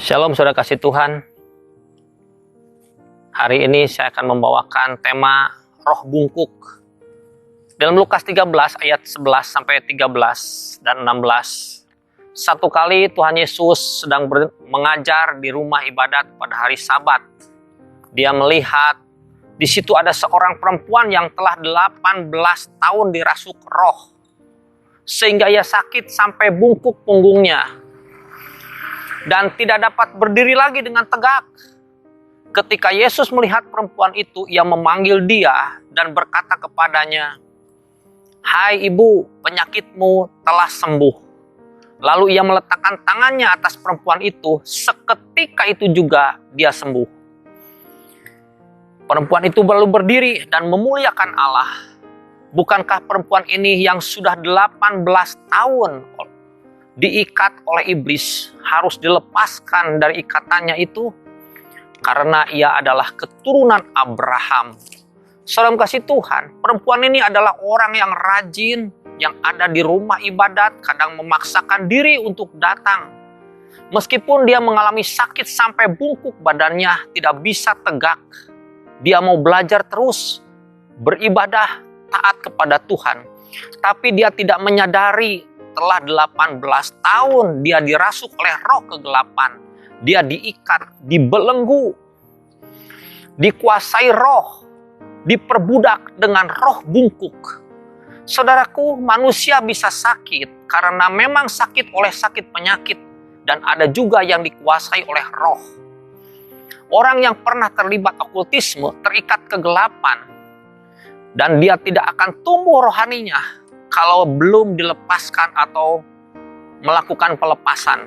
Shalom saudara kasih Tuhan. Hari ini saya akan membawakan tema roh bungkuk. Dalam Lukas 13 ayat 11 sampai 13 dan 16. Satu kali Tuhan Yesus sedang mengajar di rumah ibadat pada hari Sabat. Dia melihat di situ ada seorang perempuan yang telah 18 tahun dirasuk roh. Sehingga ia sakit sampai bungkuk punggungnya. Dan tidak dapat berdiri lagi dengan tegak. Ketika Yesus melihat perempuan itu, ia memanggil dia dan berkata kepadanya, "Hai ibu, penyakitmu telah sembuh." Lalu ia meletakkan tangannya atas perempuan itu, seketika itu juga dia sembuh. Perempuan itu lalu berdiri dan memuliakan Allah. Bukankah perempuan ini yang sudah 18 tahun diikat oleh iblis harus dilepaskan dari ikatannya itu? Karena ia adalah keturunan Abraham. Saudara kasih Tuhan, perempuan ini adalah orang yang rajin, yang ada di rumah ibadat, kadang memaksakan diri untuk datang. Meskipun dia mengalami sakit sampai bungkuk badannya, tidak bisa tegak. Dia mau belajar terus, beribadah, taat kepada Tuhan. Tapi dia tidak menyadari telah 18 tahun dia dirasuk oleh roh kegelapan. Dia diikat, dibelenggu, dikuasai roh, diperbudak dengan roh bungkuk. Saudaraku, manusia bisa sakit karena memang sakit oleh sakit penyakit. Dan ada juga yang dikuasai oleh roh. Orang yang pernah terlibat okultisme terikat kegelapan. Dan dia tidak akan tumbuh rohaninya kalau belum dilepaskan atau melakukan pelepasan.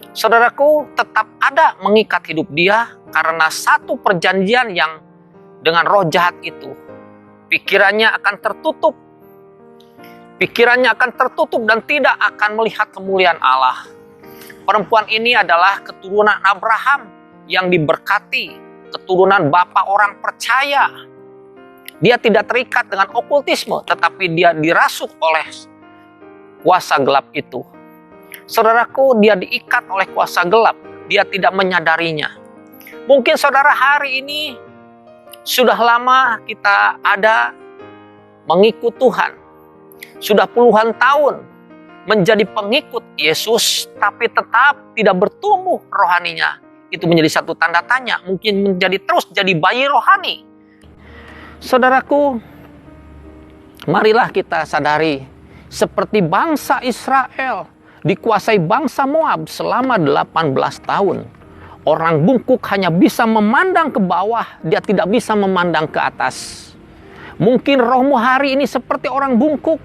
Saudaraku, tetap ada mengikat hidup dia karena satu perjanjian yang dengan roh jahat itu. Pikirannya akan tertutup. Pikirannya akan tertutup dan tidak akan melihat kemuliaan Allah. Perempuan ini adalah keturunan Abraham yang diberkati, keturunan bapa orang percaya. Dia tidak terikat dengan okultisme, tetapi dia dirasuk oleh kuasa gelap itu. Saudaraku, dia diikat oleh kuasa gelap. Dia tidak menyadarinya. Mungkin saudara hari ini sudah lama kita ada mengikut Tuhan. Sudah puluhan tahun menjadi pengikut Yesus, tapi tetap tidak bertumbuh rohaninya. Itu menjadi satu tanda tanya. Mungkin menjadi terus jadi bayi rohani. Saudaraku, marilah kita sadari, seperti bangsa Israel dikuasai bangsa Moab selama 18 tahun. Orang bungkuk hanya bisa memandang ke bawah, dia tidak bisa memandang ke atas. Mungkin rohmu hari ini seperti orang bungkuk,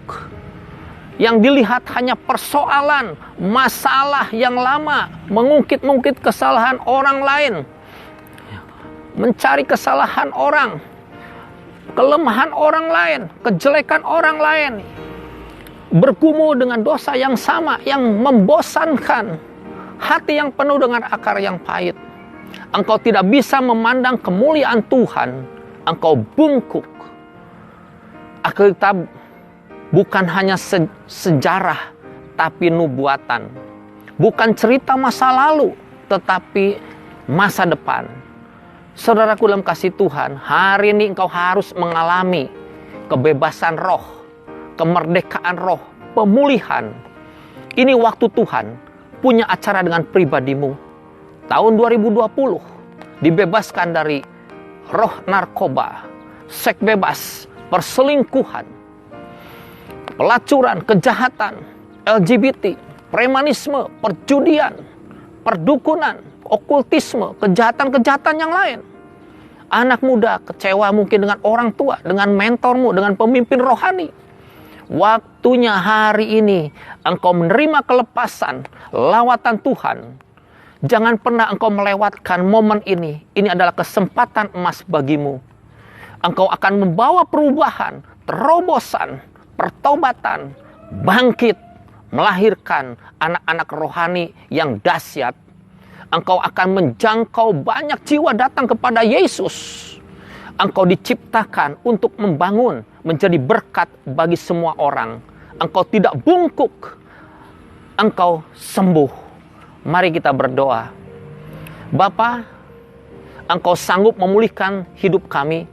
yang dilihat hanya persoalan, masalah yang lama, mengungkit-ungkit kesalahan orang lain, mencari kesalahan orang, kelemahan orang lain, kejelekan orang lain, bergumul dengan dosa yang sama, yang membosankan, hati yang penuh dengan akar yang pahit. Engkau tidak bisa memandang kemuliaan Tuhan, engkau bungkuk. Alkitab bukan hanya sejarah, tapi nubuatan. Bukan cerita masa lalu, tetapi masa depan. Saudaraku dalam kasih Tuhan, hari ini engkau harus mengalami kebebasan roh, kemerdekaan roh, pemulihan. Ini waktu Tuhan punya acara dengan pribadimu. Tahun 2020 dibebaskan dari roh narkoba, seks bebas, perselingkuhan, pelacuran, kejahatan, LGBT, premanisme, perjudian, perdukunan, okultisme, kejahatan-kejahatan yang lain. Anak muda kecewa mungkin dengan orang tua, dengan mentormu, dengan pemimpin rohani. Waktunya hari ini engkau menerima kelepasan, lawatan Tuhan. Jangan pernah engkau melewatkan momen ini. Ini adalah kesempatan emas bagimu. Engkau akan membawa perubahan, terobosan, pertobatan, bangkit, melahirkan anak-anak rohani yang dahsyat. Engkau akan menjangkau banyak jiwa datang kepada Yesus. Engkau diciptakan untuk membangun, menjadi berkat bagi semua orang. Engkau tidak bungkuk, engkau sembuh. Mari kita berdoa. Bapa, Engkau sanggup memulihkan hidup kami.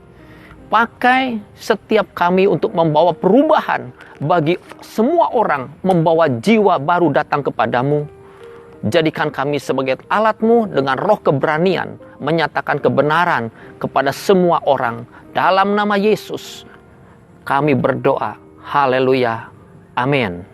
Pakai setiap kami untuk membawa perubahan bagi semua orang, membawa jiwa baru datang kepadamu. Jadikan kami sebagai alat-Mu dengan roh keberanian, menyatakan kebenaran kepada semua orang. Dalam nama Yesus, kami berdoa. Haleluya. Amin.